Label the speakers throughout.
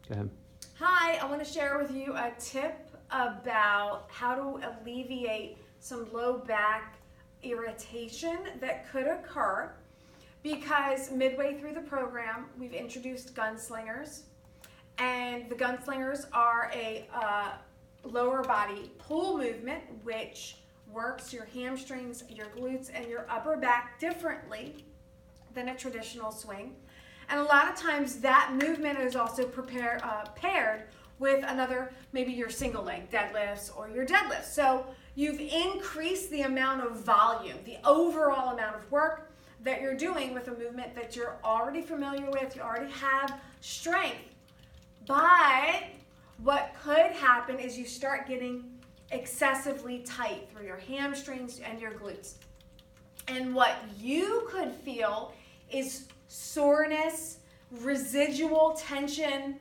Speaker 1: Go ahead.
Speaker 2: Hi, I want to share with you a tip about how to alleviate some low back irritation that could occur because midway through the program we've introduced gunslingers, and the gunslingers are a lower body pull movement which works your hamstrings, your glutes, and your upper back differently than a traditional swing. And a lot of times that movement is also paired with another, maybe your single leg deadlifts or your deadlifts. So you've increased the amount of volume, the overall amount of work that you're doing with a movement that you're already familiar with, you already have strength. But what could happen is you start getting excessively tight through your hamstrings and your glutes. And what you could feel is soreness, residual tension,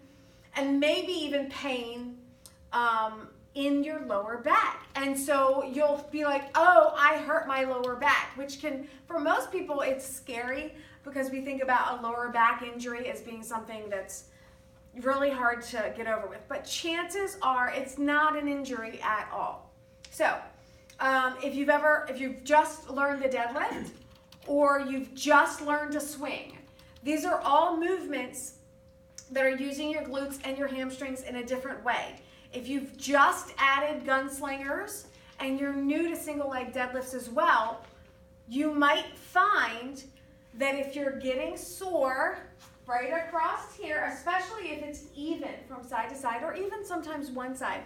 Speaker 2: and maybe even pain in your lower back. And so you'll be like, oh, I hurt my lower back, which can, for most people, it's scary because we think about a lower back injury as being something that's really hard to get over with. But chances are it's not an injury at all. So if you've just learned the deadlift, or you've just learned to swing, these are all movements that are using your glutes and your hamstrings in a different way. If you've just added gunslingers and you're new to single leg deadlifts as well, you might find that if you're getting sore right across here, especially if it's even from side to side or even sometimes one side,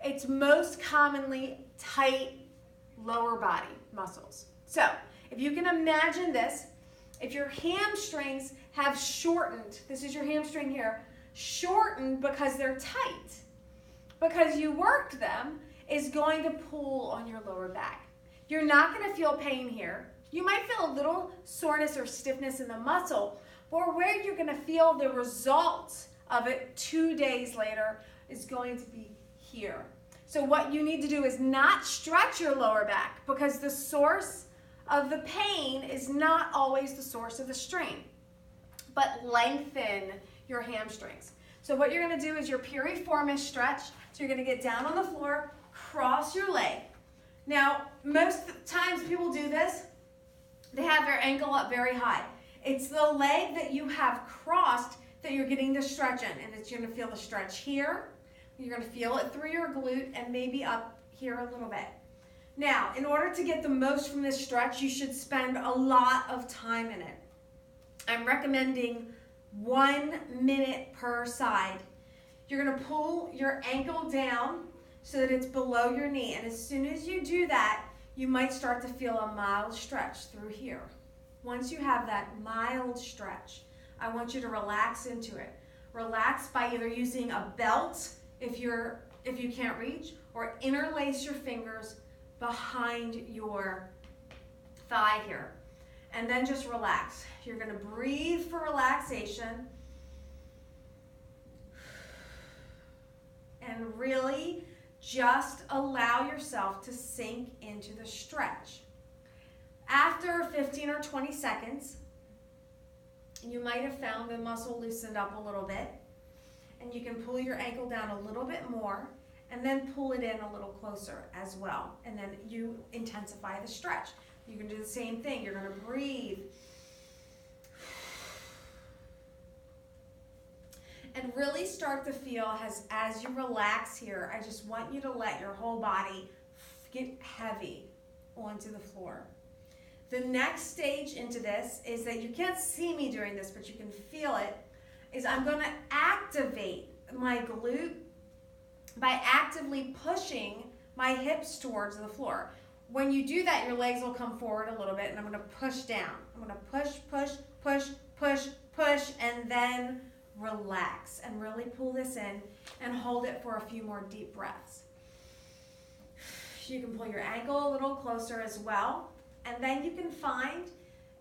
Speaker 2: it's most commonly tight lower body muscles. So if you can imagine this, if your hamstrings have shortened, this is your hamstring here, shortened because they're tight, because you worked them, is going to pull on your lower back. You're not going to feel pain here. You might feel a little soreness or stiffness in the muscle, or where you're going to feel the result of it 2 days later is going to be here. So what you need to do is not stretch your lower back, because the source of the pain is not always the source of the strain, but lengthen your hamstrings. So what you're going to do is your piriformis stretch. So you're going to get down on the floor, cross your leg. Now, most times people do this, they have their ankle up very high. It's the leg that you have crossed that you're getting the stretch in, and you're going to feel the stretch here. You're going to feel it through your glute and maybe up here a little bit. Now, in order to get the most from this stretch, you should spend a lot of time in it. I'm recommending 1 minute per side. You're going to pull your ankle down so that it's below your knee. And as soon as you do that, you might start to feel a mild stretch through here. Once you have that mild stretch, I want you to relax into it. Relax by either using a belt if you can't reach, or interlace your fingers behind your thigh here. And then just relax. You're going to breathe for relaxation. And really just allow yourself to sink into the stretch. After 15 or 20 seconds, you might have found the muscle loosened up a little bit, and you can pull your ankle down a little bit more, and then pull it in a little closer as well. And then you intensify the stretch. You can do the same thing. You're going to breathe. And really start to feel as you relax here, I just want you to let your whole body get heavy onto the floor. The next stage into this is that you can't see me doing this, but you can feel it, is I'm going to activate my glute by actively pushing my hips towards the floor. When you do that, your legs will come forward a little bit, and I'm going to push down. I'm going to push, push, push, push, push, and then relax and really pull this in and hold it for a few more deep breaths. You can pull your ankle a little closer as well, and then you can find,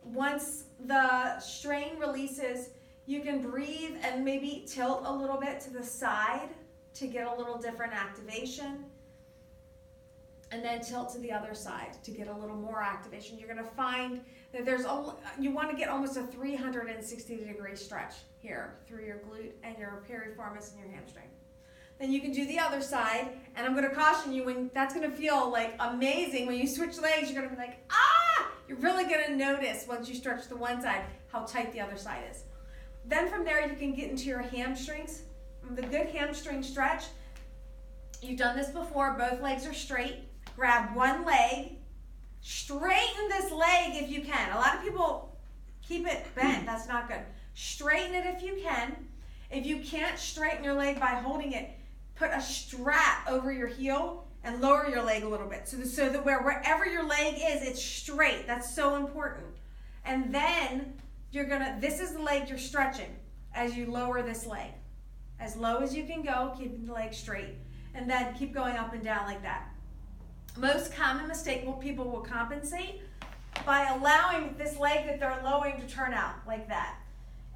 Speaker 2: once the strain releases, you can breathe and maybe tilt a little bit to the side to get a little different activation. and then tilt to the other side to get a little more activation. You're gonna find that you wanna get almost a 360-degree stretch here through your glute and your piriformis and your hamstring. Then you can do the other side, and I'm gonna caution you, when that's gonna feel like amazing. When you switch legs, you're gonna be like, ah! You're really gonna notice once you stretch the one side how tight the other side is. Then from there, you can get into your hamstrings. The good hamstring stretch, you've done this before, both legs are straight. Grab one leg, straighten this leg if you can. A lot of people keep it bent, that's not good. Straighten it if you can. If you can't straighten your leg by holding it, put a strap over your heel and lower your leg a little bit so that wherever your leg is, it's straight. That's so important. And then this is the leg you're stretching as you lower this leg. As low as you can go, keep the leg straight. And then keep going up and down like that. Most common mistake people will compensate by allowing this leg that they're lowering to turn out like that.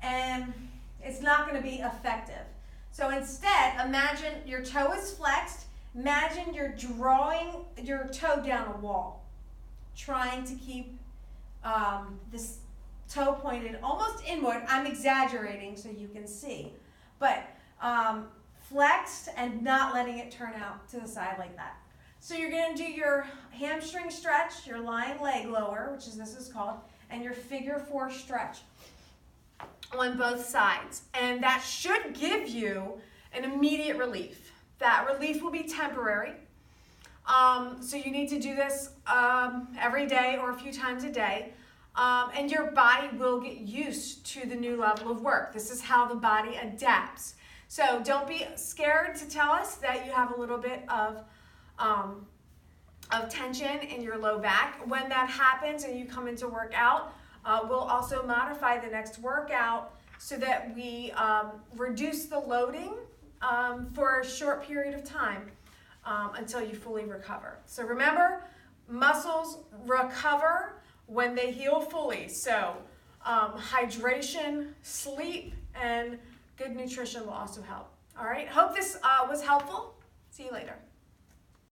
Speaker 2: And it's not going to be effective. So instead, imagine your toe is flexed. Imagine you're drawing your toe down a wall, trying to keep this toe pointed almost inward. I'm exaggerating so you can see. But flexed and not letting it turn out to the side like that. So you're going to do your hamstring stretch, your lying leg lower, which this is called, and your figure 4 stretch on both sides. And that should give you an immediate relief. That relief will be temporary. So you need to do this every day or a few times a day. And your body will get used to the new level of work. This is how the body adapts. So don't be scared to tell us that you have a little bit of tension in your low back. When that happens and you come into workout, we'll also modify the next workout so that we reduce the loading for a short period of time until you fully recover. So remember, muscles recover when they heal fully. So hydration, sleep, and good nutrition will also help. All right, hope this was helpful. See you later.